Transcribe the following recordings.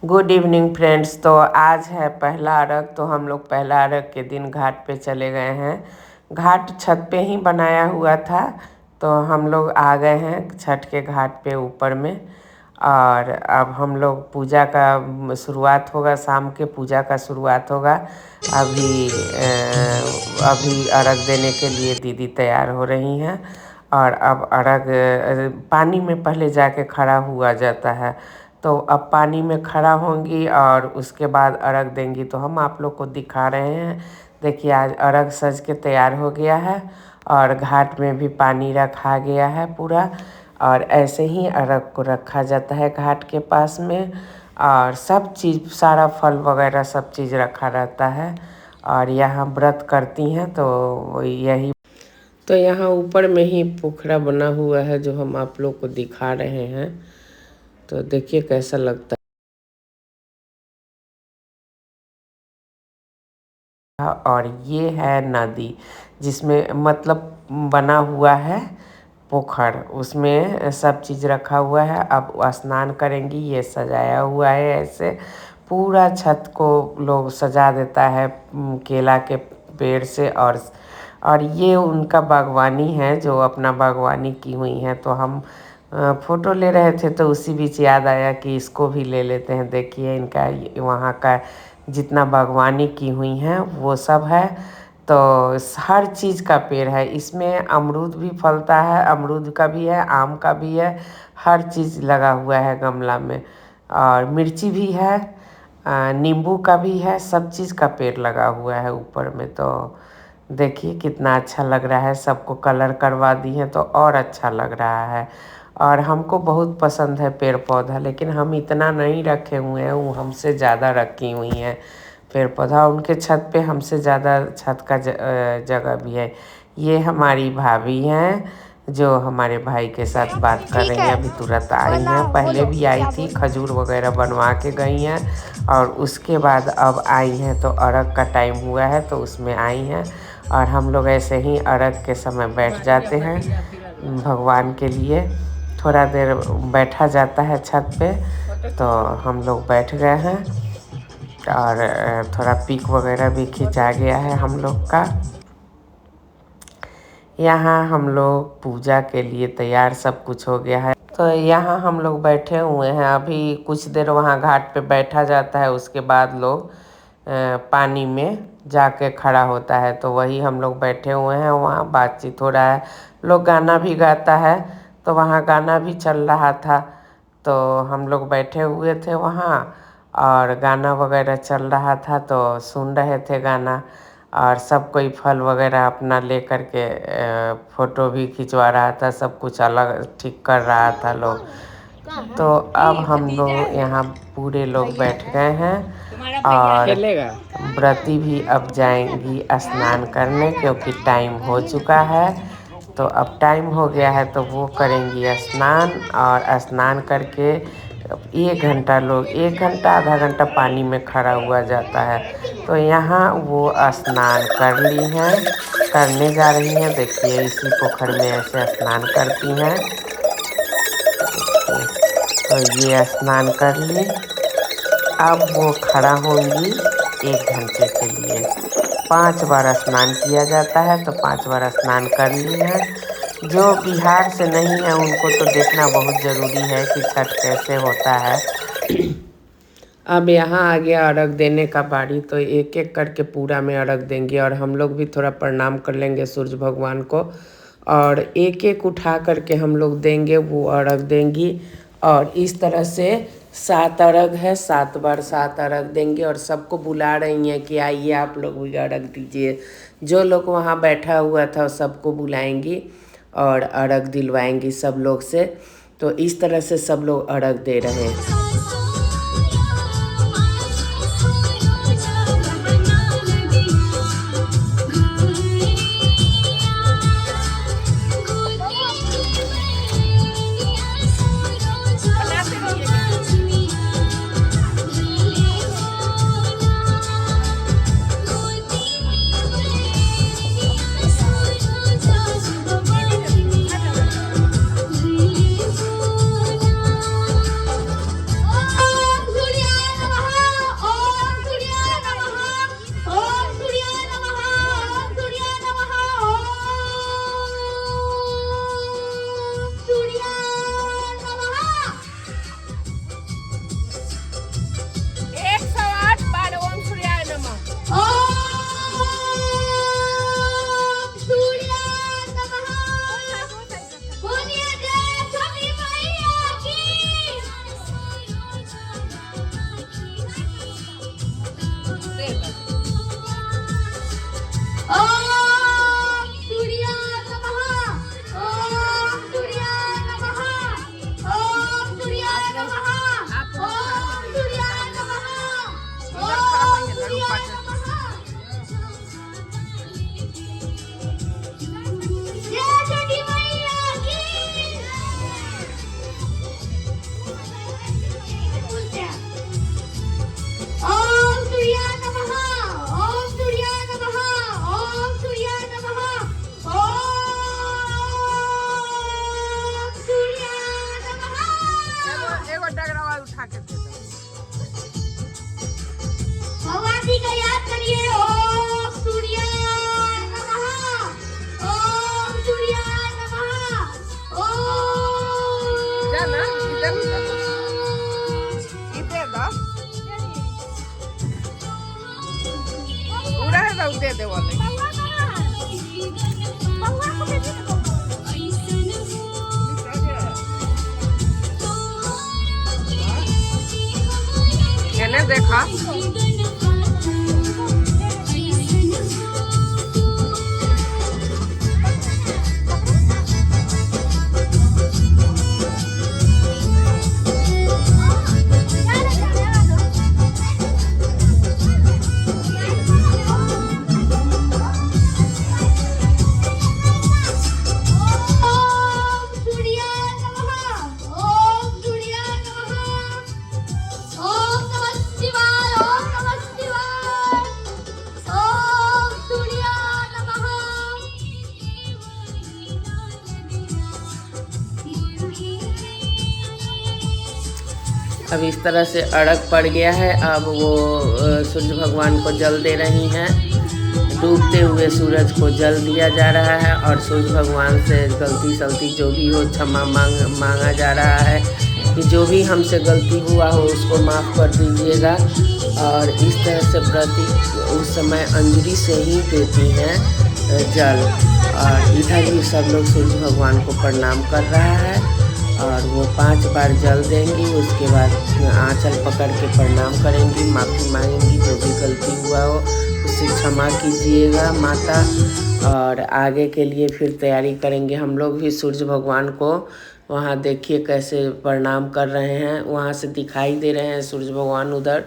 Good evening friends. तो आज है पहला अर्घ। तो हम लोग पहला अर्घ के दिन घाट पे चले गए हैं। घाट छत पे ही बनाया हुआ था, तो हम लोग आ गए हैं छठ के घाट पे ऊपर में। और अब हम लोग पूजा का शुरुआत होगा, शाम के पूजा का शुरुआत होगा। अभी अर्घ देने के लिए दीदी तैयार हो रही हैं। और अब अर्घ पानी में पहले जाके खड़ा हुआ जाता है, तो अब पानी में खड़ा होंगी और उसके बाद अर्घ देंगी। तो हम आप लोग को दिखा रहे हैं। देखिए आज अर्घ सज के तैयार हो गया है और घाट में भी पानी रखा गया है पूरा। और ऐसे ही अर्घ को रखा जाता है घाट के पास में। और सब चीज़, सारा फल वगैरह सब चीज़ रखा रहता है। और यहाँ व्रत करती हैं तो यही। तो यहाँ ऊपर में ही पोखरा बना हुआ है जो हम आप लोग को दिखा रहे हैं। तो देखिए कैसा लगता है। और ये है नदी जिसमें मतलब बना हुआ है पोखर, उसमें सब चीज़ रखा हुआ है। अब स्नान करेंगी। ये सजाया हुआ है ऐसे, पूरा छत को लोग सजा देता है केला के पेड़ से। और ये उनका बागवानी है जो अपना बागवानी की हुई है। तो हम फ़ोटो ले रहे थे तो उसी बीच याद आया कि इसको भी ले लेते हैं। देखिए इनका वहाँ का जितना बागवानी की हुई हैं वो सब है। तो हर चीज़ का पेड़ है इसमें। अमरूद भी फलता है, अमरूद का भी है, आम का भी है, हर चीज़ लगा हुआ है गमला में। और मिर्ची भी है, नींबू का भी है, सब चीज़ का पेड़ लगा हुआ है ऊपर में। तो देखिए कितना अच्छा लग रहा है। सबको कलर करवा दी है तो और अच्छा लग रहा है। और हमको बहुत पसंद है पेड़ पौधा, लेकिन हम इतना नहीं रखे हुए हैं, वो हमसे ज़्यादा रखी हुई हैं पेड़ पौधा। उनके छत पे हमसे ज़्यादा छत का जगह भी है। ये हमारी भाभी हैं जो हमारे भाई के साथ बात कर रही हैं। अभी तुरंत आई हैं, पहले भी आई थी, खजूर वगैरह बनवा के गई हैं। और उसके बाद अब आई हैं तो अर्घ का टाइम हुआ है तो उसमें आई हैं। और हम लोग ऐसे ही अर्घ के समय बैठ जाते हैं भगवान के लिए। थोड़ा देर बैठा जाता है छत पे, तो हम लोग बैठ गए हैं। और थोड़ा पिक वगैरह भी खिंचा गया है हम लोग का। यहाँ हम लोग पूजा के लिए तैयार, सब कुछ हो गया है। तो यहाँ हम लोग बैठे हुए हैं। अभी कुछ देर वहाँ घाट पे बैठा जाता है, उसके बाद लोग पानी में जाके खड़ा होता है। तो वही हम लोग बैठे हुए हैं, वहाँ बातचीत हो रहा है। लोग गाना भी गाता है तो वहाँ गाना भी चल रहा था। तो हम लोग बैठे हुए थे वहाँ और गाना वगैरह चल रहा था तो सुन रहे थे गाना। और सब कोई फल वगैरह अपना ले कर के फ़ोटो भी खिंचवा रहा था, सब कुछ अलग ठीक कर रहा था लोग। तो अब हम लोग यहाँ पूरे लोग बैठ गए हैं और व्रती भी अब जाएंगी स्नान करने, क्योंकि टाइम हो चुका है। तो अब टाइम हो गया है तो वो करेंगी स्नान। और स्नान करके 1 घंटा, लोग 1 घंटा आधा घंटा पानी में खड़ा हुआ जाता है। तो यहाँ वो स्नान कर ली हैं, करने जा रही हैं। देखिए इसी पोखर में ऐसे स्नान करती हैं। तो ये स्नान कर ली। अब वो खड़ा होंगी 1 घंटे के लिए। 5 बार स्नान किया जाता है तो 5 बार स्नान कर ली है। जो बिहार से नहीं है उनको तो देखना बहुत ज़रूरी है कि छठ कैसे होता है। अब यहाँ आ गया अर्घ देने का बारी, तो एक एक करके पूरा में अर्घ देंगे। और हम लोग भी थोड़ा प्रणाम कर लेंगे सूर्य भगवान को। और एक एक उठा करके हम लोग देंगे, वो अर्घ देंगी। और इस तरह से 7 अर्घ है, 7 बार 7 अर्घ देंगे। और सबको बुला रही हैं कि आइए आप लोग भी अर्घ दीजिए। जो लोग वहाँ बैठा हुआ था सबको बुलाएंगी और अर्घ दिलवाएंगी सब लोग से। तो इस तरह से सब लोग अर्घ दे रहे हैं। है दे दे वाले। एने देखा अब इस तरह से अर्घ पड़ गया है। अब वो सूर्य भगवान को जल दे रही हैं। डूबते हुए सूरज को जल दिया जा रहा है और सूर्य भगवान से गलती सलती जो भी हो क्षमा मांगा जा रहा है कि जो भी हमसे गलती हुआ हो उसको माफ़ कर दीजिएगा। और इस तरह से प्रति उस समय अंजलि से ही देती हैं जल। और इधर भी सब लोग सूर्य भगवान को प्रणाम कर रहा है और वो 5 बार जल देंगी। उसके बाद आंचल पकड़ के प्रणाम करेंगी, माफ़ी मांगेंगी, जो भी गलती हुआ हो उससे क्षमा कीजिएगा माता। और आगे के लिए फिर तैयारी करेंगे। हम लोग भी सूर्य भगवान को वहाँ देखिए कैसे प्रणाम कर रहे हैं, वहाँ से दिखाई दे रहे हैं सूर्य भगवान उधर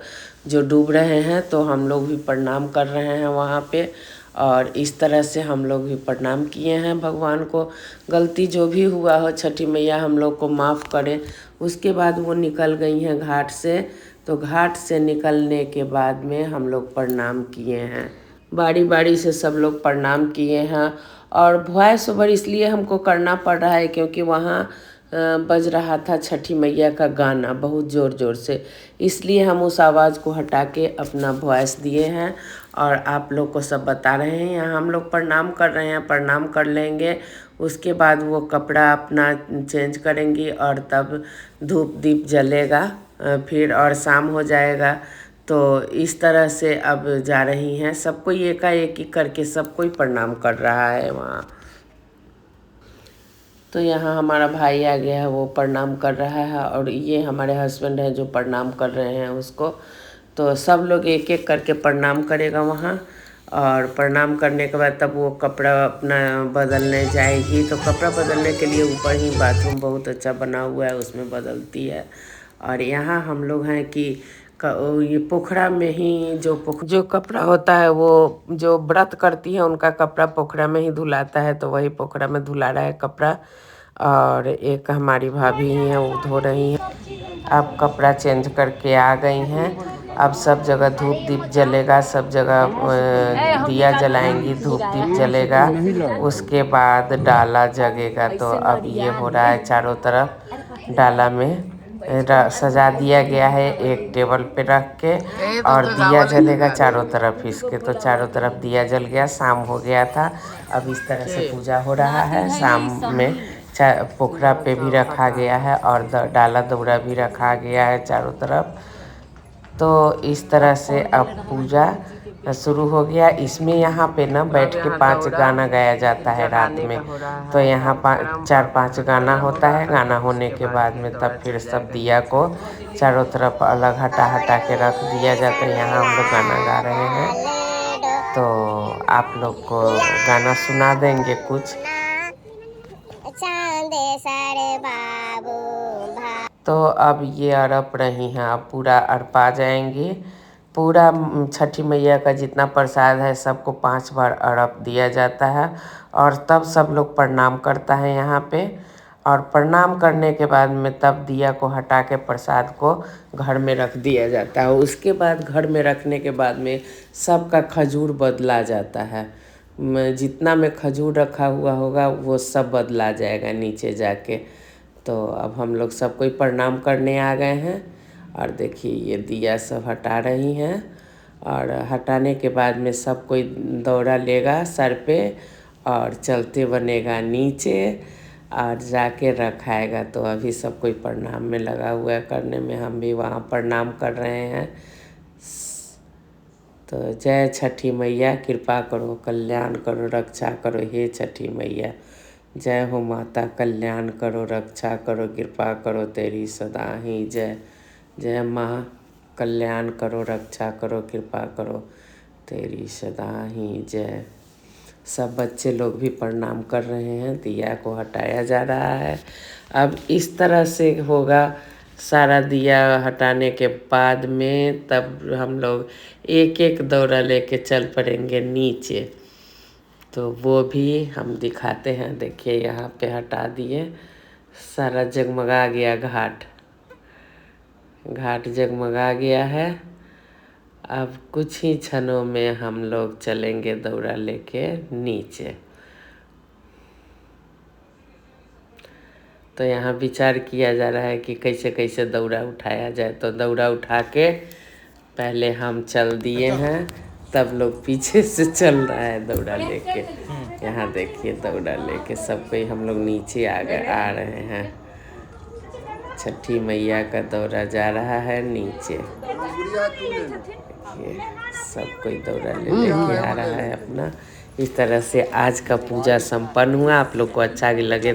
जो डूब रहे हैं, तो हम लोग भी प्रणाम कर रहे हैं वहाँ पे। और इस तरह से हम लोग भी प्रणाम किए हैं भगवान को। गलती जो भी हुआ हो छठी मैया हम लोग को माफ़ करें। उसके बाद वो निकल गई हैं घाट से, तो घाट से निकलने के बाद में हम लोग प्रणाम किए हैं। बारी बारी से सब लोग प्रणाम किए हैं। और वॉइस ओवर इसलिए हमको करना पड़ रहा है क्योंकि वहाँ बज रहा था छठी मैया का गाना बहुत ज़ोर ज़ोर से, इसलिए हम उस आवाज़ को हटा के अपना वॉइस दिए हैं और आप लोग को सब बता रहे हैं। यहाँ हम लोग प्रणाम कर रहे हैं, प्रणाम कर लेंगे उसके बाद वो कपड़ा अपना चेंज करेंगी और तब धूप दीप जलेगा फिर और शाम हो जाएगा। तो इस तरह से अब जा रही हैं, सबको एकाएक ही करके सब कोई प्रणाम कर रहा है वहाँ। तो यहाँ हमारा भाई आ गया है, वो प्रणाम कर रहा है और ये हमारे हस्बैंड हैं जो प्रणाम कर रहे हैं उसको। तो सब लोग एक एक करके प्रणाम करेगा वहाँ और प्रणाम करने के बाद तब वो कपड़ा अपना बदलने जाएगी। तो कपड़ा बदलने के लिए ऊपर ही बाथरूम बहुत अच्छा बना हुआ है, उसमें बदलती है। और यहाँ हम लोग हैं कि ये पोखरा में ही जो कपड़ा होता है वो जो व्रत करती है उनका कपड़ा पोखरा में ही धुलाता है, तो वही पोखरा में धुला रहा है कपड़ा। और एक हमारी भाभी हैं वो धो रही हैं। अब कपड़ा चेंज करके आ गई हैं। अब सब जगह धूप दीप जलेगा, सब जगह दिया जलाएंगी, धूप दीप जलेगा। उसके बाद डाला जगेगा। तो अब ये हो रहा है चारों तरफ डाला में सजा दिया गया है एक टेबल पे रख के और दिया जलेगा चारों तरफ इसके। तो चारों तरफ दिया जल गया, शाम हो गया था। अब इस तरह से पूजा हो रहा है। शाम में पोखरा पे भी रखा गया है और डाला दौरा भी रखा गया है चारों तरफ। तो इस तरह से अब पूजा शुरू हो गया। इसमें यहाँ पे ना बैठ के 5 गाना गाया जाता है रात में। तो यहाँ 4-5 गाना होता है। गाना होने के बाद में तब फिर सब दिया को चारों तरफ अलग हटा के रख दिया जाता है। यहाँ हम लोग गाना गा रहे हैं तो आप लोग को गाना सुना देंगे कुछ। तो अब ये अरप रही हैं, अब पूरा अरपा जाएंगी। पूरा छठी मैया का जितना प्रसाद है सबको 5 बार अरप दिया जाता है और तब सब लोग प्रणाम करता है यहाँ पे। और प्रणाम करने के बाद में तब दिया को हटा के प्रसाद को घर में रख दिया जाता है। उसके बाद घर में रखने के बाद में सबका खजूर बदला जाता है। जितना में खजूर रखा हुआ होगा वो सब बदला जाएगा नीचे जाके। तो अब हम लोग सब कोई प्रणाम करने आ गए हैं और देखिए ये दिया सब हटा रही हैं। और हटाने के बाद में सब कोई दौरा लेगा सर पे और चलते बनेगा नीचे और जाके रखाएगा। तो अभी सब कोई प्रणाम में लगा हुआ है करने में, हम भी वहाँ प्रणाम कर रहे हैं। तो जय छठी मैया, कृपा करो, कल्याण करो, रक्षा करो, हे छठी मैया। जय हो माता, कल्याण करो, रक्षा करो, कृपा करो तेरी सदा ही जय। जय माँ, कल्याण करो, रक्षा करो, कृपा करो तेरी सदा ही जय। सब बच्चे लोग भी प्रणाम कर रहे हैं। दिया को हटाया जा रहा है। अब इस तरह से होगा सारा दिया हटाने के बाद में, तब हम लोग एक एक दौरा लेके चल पड़ेंगे नीचे। तो वो भी हम दिखाते हैं। देखिए यहाँ पे हटा दिए, सारा जगमगा गया घाट। घाट जगमगा गया है। अब कुछ ही क्षणों में हम लोग चलेंगे दौरा लेके नीचे। तो यहाँ विचार किया जा रहा है कि कैसे कैसे दौरा उठाया जाए। तो दौरा उठा के पहले हम चल दिए हैं, तब लोग पीछे से चल रहा है दौरा लेके। यहाँ देखिए दौरा लेके सब कोई हम लोग नीचे आ रहे हैं। छठी मैया का दौरा जा रहा है नीचे। देखिए सब कोई दौरा लेके आ रहा है अपना। इस तरह से आज का पूजा संपन्न हुआ। आप लोग को अच्छा लगे